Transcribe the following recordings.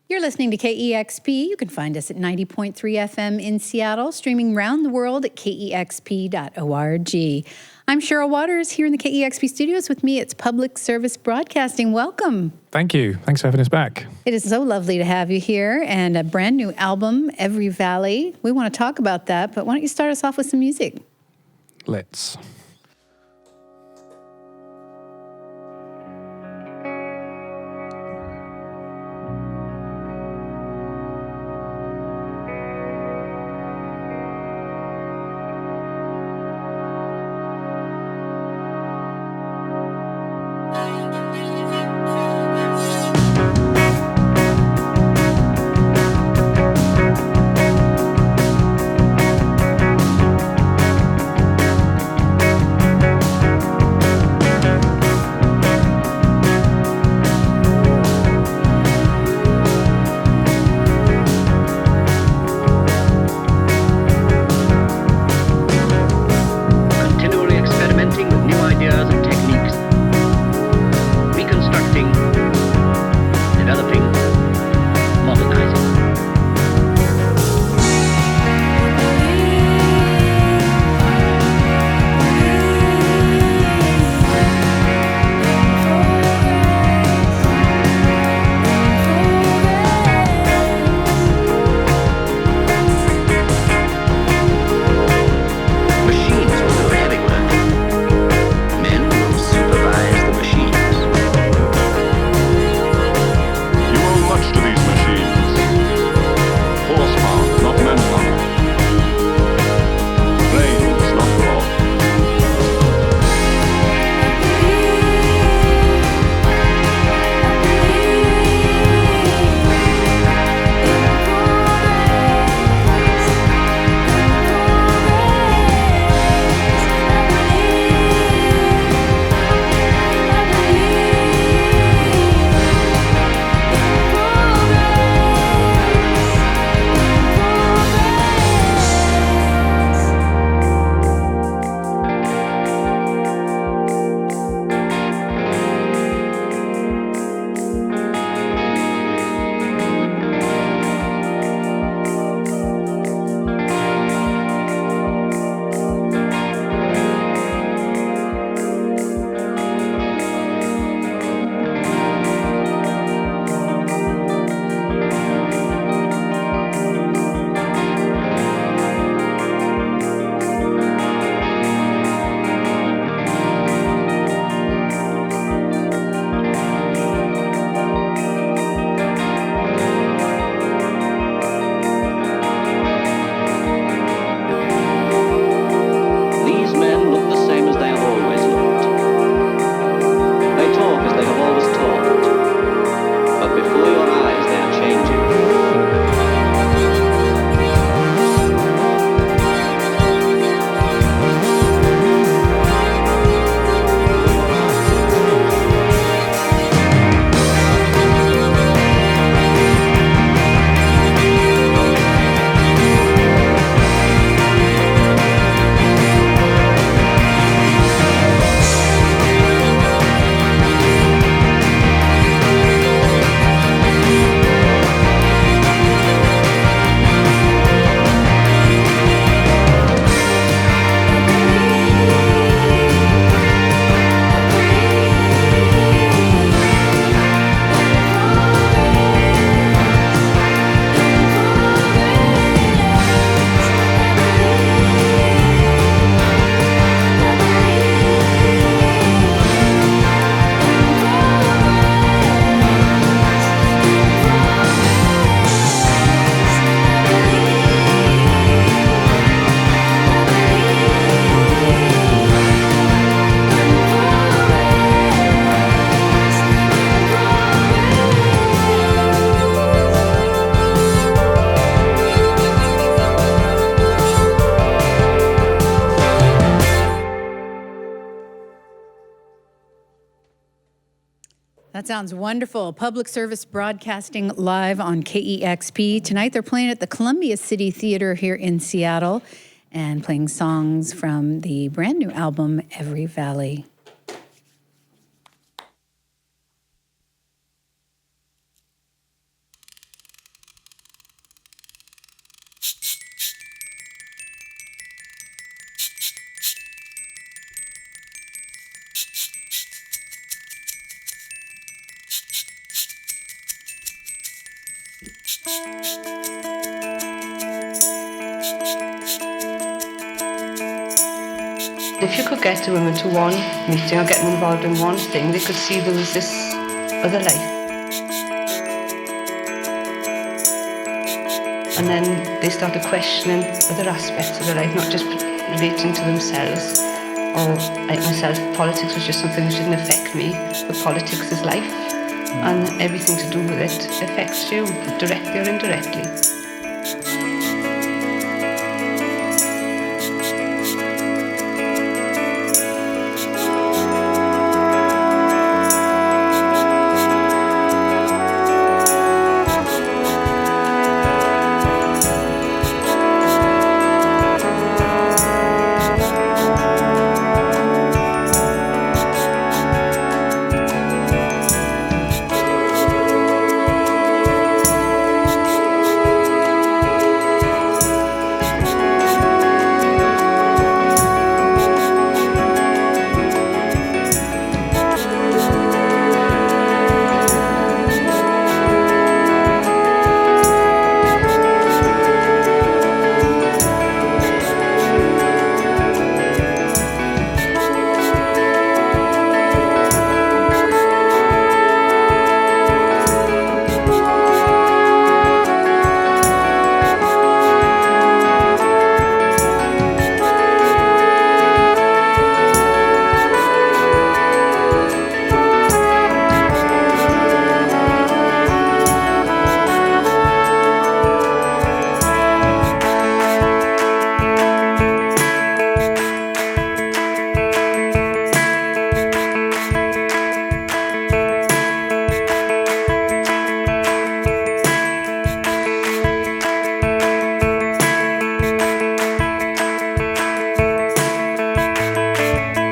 You're listening to KEXP. You can find us at 90.3 FM in Seattle, streaming around the world at kexp.org. I'm Cheryl Waters here in the KEXP studios. With me, it's Public Service Broadcasting. Welcome. Thank you. Thanks for having us back. It is so lovely to have you here, and a brand new album, Every Valley. We want to talk about that, but why don't you start us off with some music? Let's. That sounds wonderful. Public Service Broadcasting live on KEXP. Tonight they're playing at the Columbia City Theater here in Seattle and playing songs from the brand new album, Every Valley. If you could get the women to one meeting or get them involved in one thing, they could see there was this other life. And then they started questioning other aspects of their life, not just relating to themselves. Or like myself, politics was just something that didn't affect me, but politics is life. And everything to do with it affects you, directly or indirectly.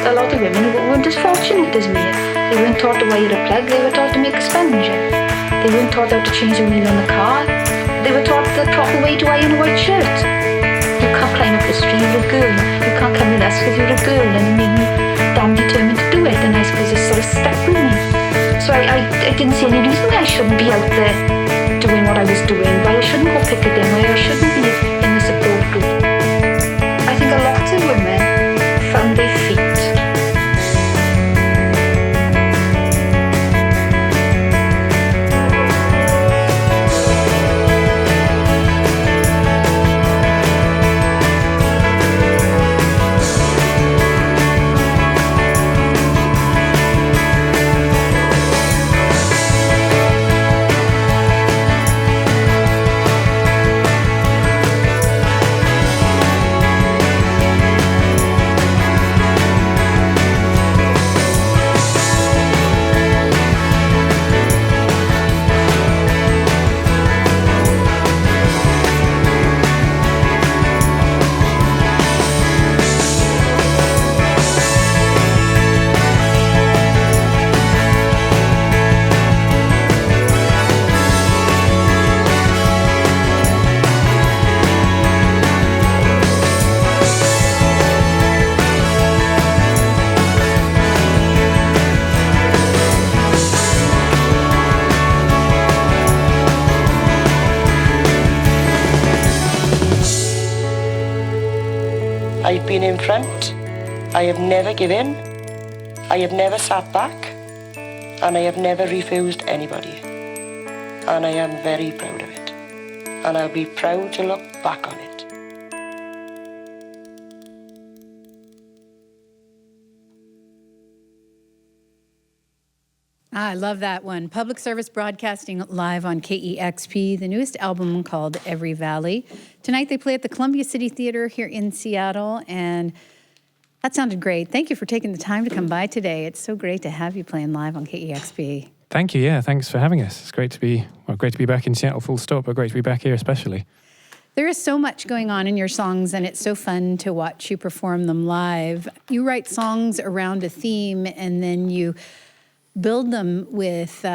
A lot of women weren't as fortunate as me. They weren't taught to wire a plug, they were taught to make a sponge. They weren't taught how to change a wheel on the car. They were taught the proper way to iron a white shirt. You can't climb up the street, you're a girl. You can't come with us because you're a girl, and it made me damn determined to do it, and I suppose it sort of stuck with me. So I didn't see any reason why I shouldn't be out there doing what I was doing, why I shouldn't go picketing, why I shouldn't be in the support group. I think a lot of women found their feet. I've been in front, I have never given, I have never sat back, and I have never refused anybody. And I am very proud of it. And I'll be proud to look back on it. I love that one. Public service broadcasting live on KEXP, the newest album called Every Valley. Tonight they play at the Columbia City Theater here in Seattle, and that sounded great. Thank you for taking the time to come by today. It's so great to have you playing live on KEXP. Thank you. Yeah, thanks for having us. It's great to be back in Seattle, full stop, but great to be back here especially. There is so much going on in your songs, and it's so fun to watch you perform them live. You write songs around a theme, and then you build them with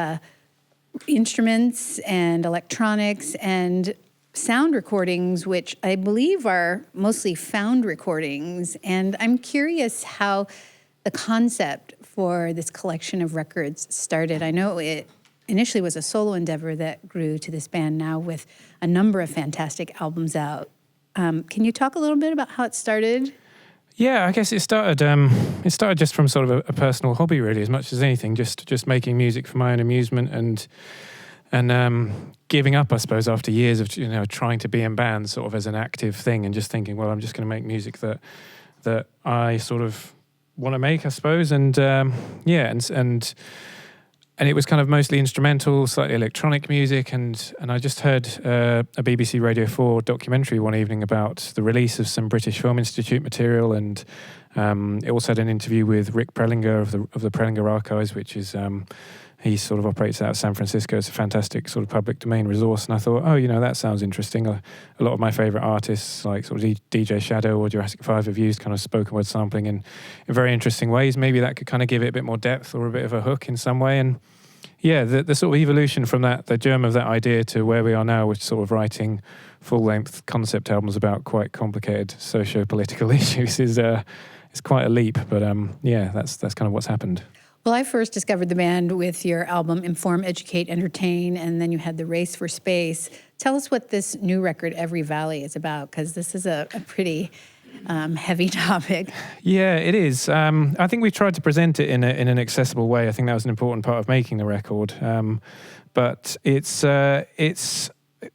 instruments and electronics and sound recordings, which I believe are mostly found recordings. And I'm curious how the concept for this collection of records started. I know it initially was a solo endeavor that grew to this band now with a number of fantastic albums out. Can you talk a little bit about how it started? Yeah, I guess it started just from sort of a personal hobby, really, as much as anything, just making music for my own amusement and giving up, I suppose, after years of trying to be in bands sort of as an active thing, and just thinking, well, I'm just going to make music that I sort of want to make, I suppose, and it was kind of mostly instrumental, slightly electronic music, and I just heard a BBC Radio 4 documentary one evening about the release of some British Film Institute material, and it also had an interview with Rick Prelinger of the Prelinger Archives, which is he sort of operates out of San Francisco. It's a fantastic sort of public domain resource, and I thought, that sounds interesting. A lot of my favourite artists, like sort of DJ Shadow or Jurassic 5, have used kind of spoken word sampling in very interesting ways. Maybe that could kind of give it a bit more depth or a bit of a hook in some way. And yeah, the sort of evolution from that, the germ of that idea to where we are now, which sort of writing full-length concept albums about quite complicated socio-political issues is quite a leap. But that's kind of what's happened. Well, I first discovered the band with your album Inform, Educate, Entertain, and then you had The Race for Space. Tell us what this new record, Every Valley, is about, because this is a pretty heavy topic. Yeah, it is. I think we've tried to present it in an accessible way. I think that was an important part of making the record. But it's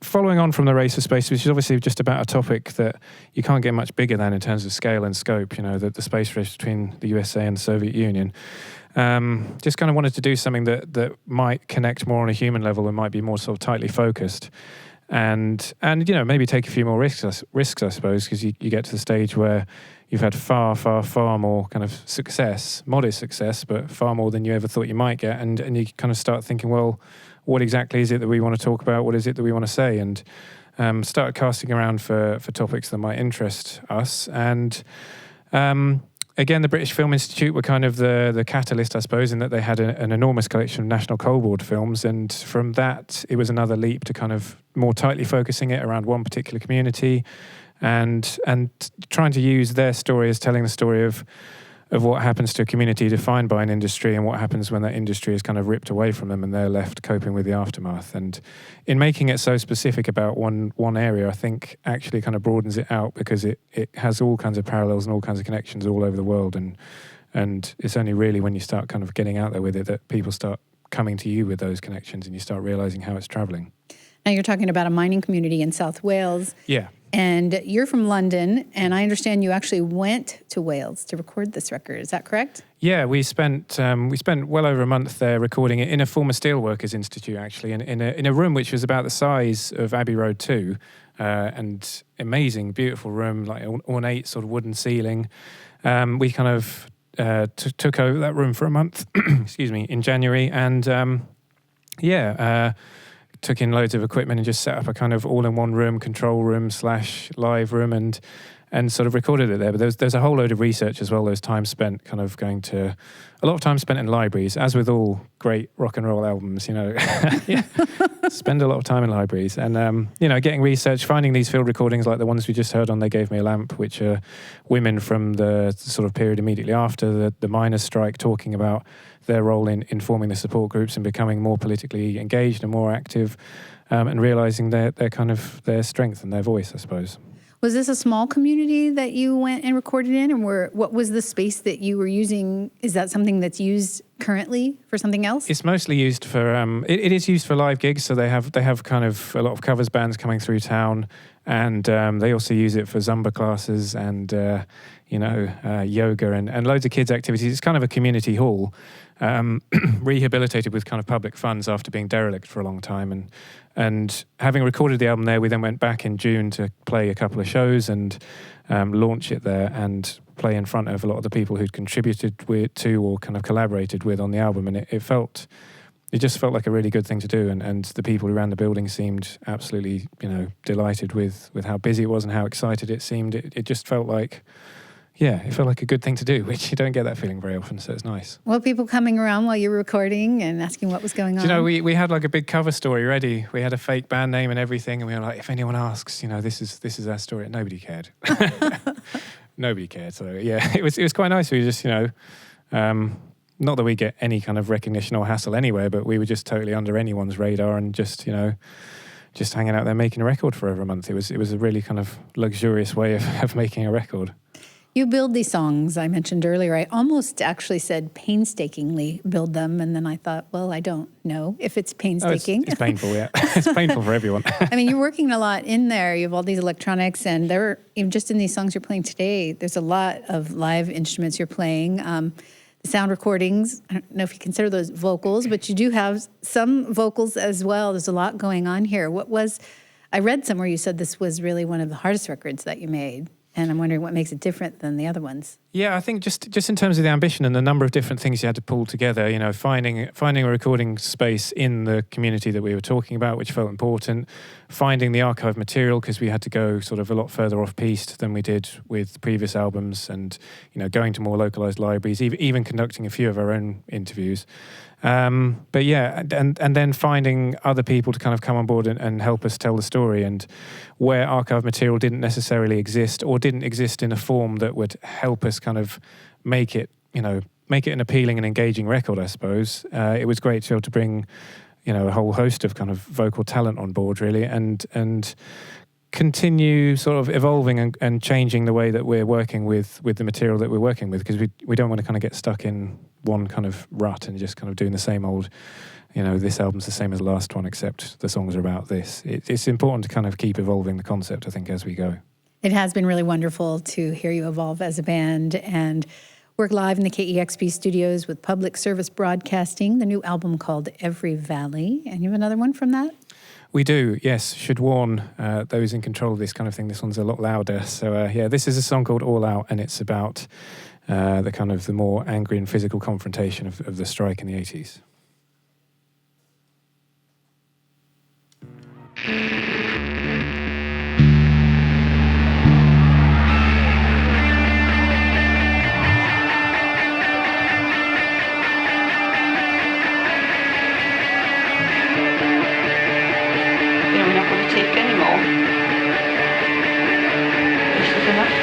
following on from The Race for Space, which is obviously just about a topic that you can't get much bigger than in terms of scale and scope, the space race between the USA and the Soviet Union. Just kind of wanted to do something that might connect more on a human level and might be more sort of tightly focused, and maybe take a few more risks I suppose, because you get to the stage where you've had far more kind of success, modest success, but far more than you ever thought you might get, and you kind of start thinking, well, what exactly is it that we want to talk about? What is it that we want to say? And started casting around for topics that might interest us, and again, the British Film Institute were kind of the catalyst, I suppose, in that they had an enormous collection of National Coal Board films, and from that, it was another leap to kind of more tightly focusing it around one particular community, and trying to use their story as telling the story of what happens to a community defined by an industry, and what happens when that industry is kind of ripped away from them and they're left coping with the aftermath. And in making it so specific about one area, I think actually kind of broadens it out, because it has all kinds of parallels and all kinds of connections all over the world. And it's only really when you start kind of getting out there with it that people start coming to you with those connections, and you start realising how it's travelling. Now you're talking about a mining community in South Wales. Yeah. And you're from London, and I understand you actually went to Wales to record this record. Is that correct? Yeah, we spent well over a month there recording it in a former Steelworkers Institute, actually, in a room which was about the size of Abbey Road 2, and amazing, beautiful room, like ornate sort of wooden ceiling. We kind of took over that room for a month, excuse me, in January, and took in loads of equipment and just set up a kind of all-in-one room, control room / live room, and sort of recorded it there. But there's a whole load of research as well. There's time spent kind of a lot of time spent in libraries, as with all great rock and roll albums, spend a lot of time in libraries, and getting research, finding these field recordings like the ones we just heard on They Gave Me a Lamp, which are women from the sort of period immediately after the miners' strike, talking about their role in forming the support groups and becoming more politically engaged and more active, and realising their strength and their voice, I suppose. Was this a small community that you went and recorded in, or what was the space that you were using? Is that something that's used currently for something else? It's mostly used for it is used for live gigs. So they have kind of a lot of covers bands coming through town, and they also use it for Zumba classes and yoga and loads of kids activities. It's kind of a community hall, rehabilitated with kind of public funds after being derelict for a long time. And having recorded the album there, we then went back in June to play a couple of shows and launch it there and play in front of a lot of the people who'd contributed to or kind of collaborated with on the album. And it just felt like a really good thing to do. And the people who ran the building seemed absolutely, delighted with how busy it was and how excited it seemed. It just felt like... Yeah, it felt like a good thing to do, which you don't get that feeling very often, so it's nice. Well, people coming around while you were recording and asking what was going on? We had like a big cover story ready. We had a fake band name and everything, and we were like, if anyone asks, this is our story. Nobody cared. Nobody cared. So yeah, it was quite nice. We just, not that we get any kind of recognition or hassle anywhere, but we were just totally under anyone's radar and just hanging out there making a record for over a month. It was a really kind of luxurious way of making a record. You build these songs, I mentioned earlier. I almost actually said painstakingly build them, and then I thought, well, I don't know if it's painstaking. It's painful, yeah. It's painful for everyone. I mean, you're working a lot in there. You have all these electronics, and even just in these songs you're playing today, there's a lot of live instruments you're playing. The sound recordings, I don't know if you consider those vocals, but you do have some vocals as well. There's a lot going on here. I read somewhere you said this was really one of the hardest records that you made. And I'm wondering what makes it different than the other ones. Yeah, I think just in terms of the ambition and the number of different things you had to pull together, finding a recording space in the community that we were talking about, which felt important, finding the archive material because we had to go sort of a lot further off-piste than we did with previous albums, and going to more localized libraries, even conducting a few of our own interviews. But yeah, and then finding other people to kind of come on board and help us tell the story, and where archive material didn't necessarily exist or didn't exist in a form that would help us kind of make it an appealing and engaging record, I suppose. It was great to be able to bring, a whole host of kind of vocal talent on board, really, and continue sort of evolving and changing the way that we're working with the material that we're working with, because we don't want to kind of get stuck in one kind of rut and just kind of doing the same old, this album's the same as the last one except the songs are about this. It's important to kind of keep evolving the concept, I think, as we go. It has been really wonderful to hear you evolve as a band and work live in the KEXP studios with Public Service Broadcasting, the new album called Every Valley. And you have another one from that? We do, yes. Should warn those in control of this kind of thing. This one's a lot louder. So, this is a song called All Out, and it's about the more angry and physical confrontation of the strike in the 80s. We're not going to take anymore. This is enough.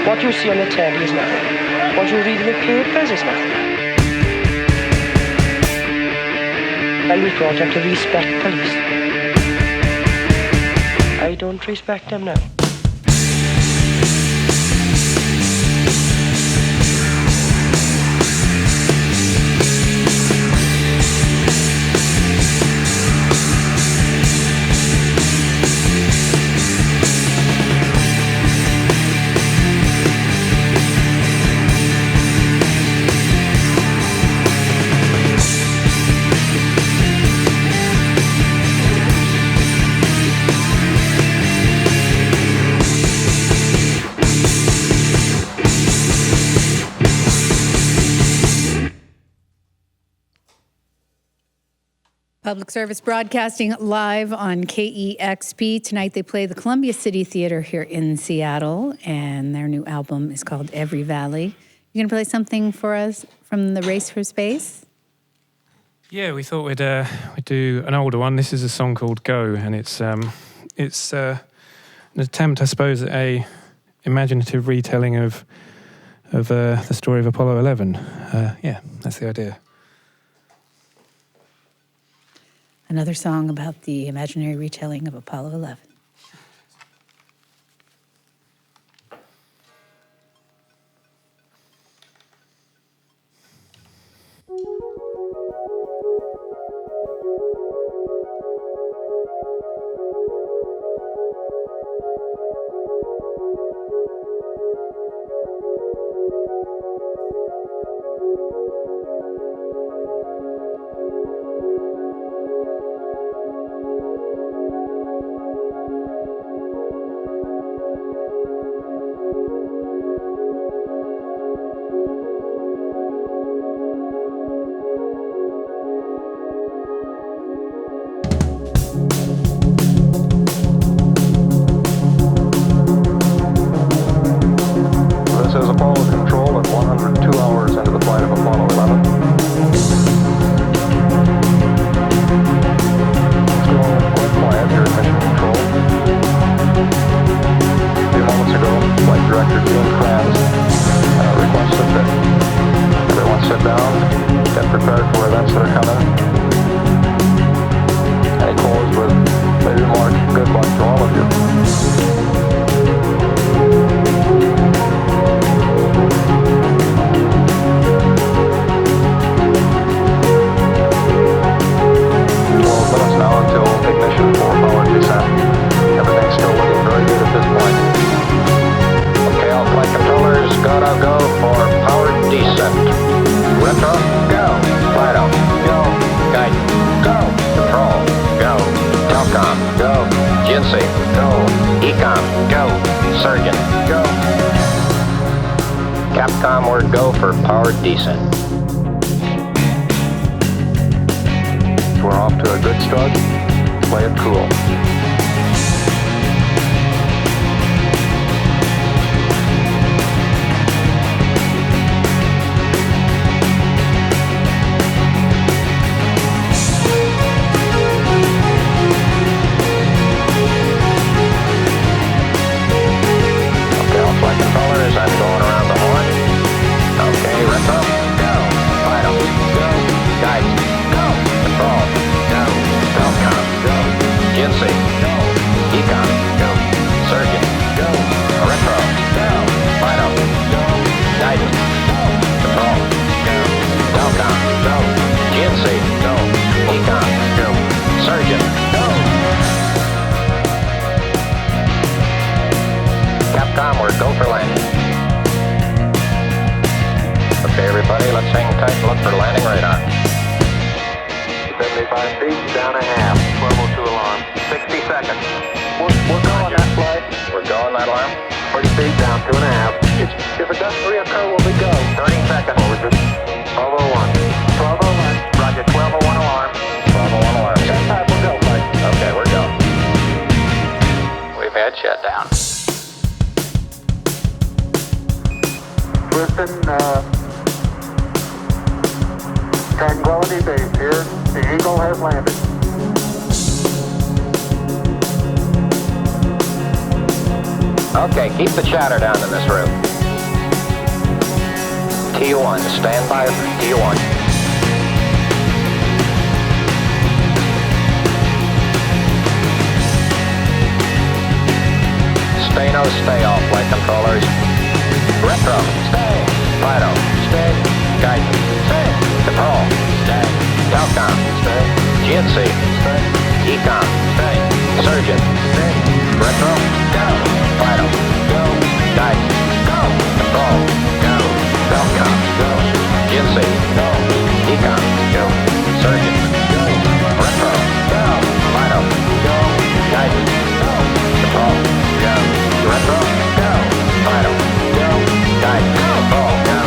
What you see on the telly is nothing. What you read in the papers is nothing. I was brought up to respect police. I don't respect them now. Public Service Broadcasting live on KEXP. Tonight they play the Columbia City Theater here in Seattle, and their new album is called Every Valley. You going to play something for us from the Race for Space? Yeah, we thought we'd do an older one. This is a song called Go, and it's an attempt, I suppose, at a imaginative retelling of the story of Apollo 11. Yeah, that's the idea. Another song about the imaginary retelling of Apollo 11. Tranquility Base here. The Eagle has landed. Okay, keep the chatter down in this room. T1, stand by for T1. Stay no, stay off, flight controllers. Retro, stay. Fido, stay. Guidance, stay. Control, stay. Telcom, stay. GNC, stay. Econ, stay. Surgeon, stay. Retro, go. Fido, go. Guidance, go. Control, go. Telcom, go. GNC, go. Econ, go. Surgeon, go. Retro, go. Fido, go. Guidance, go. Control, go. Retro, go. Fido, go. Guidance, control, go.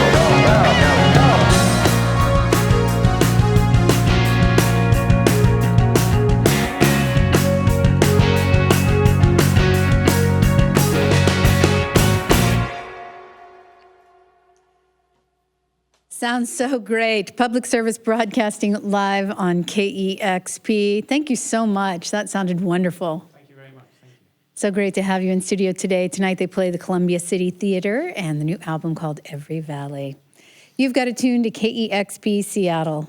Sounds so great. Public service broadcasting live on KEXP. Thank you so much. That sounded wonderful. Thank you very much. Thank you. So great to have you in studio today. Tonight they play the Columbia City Theatre and the new album called Every Valley. You've got to tune to KEXP Seattle.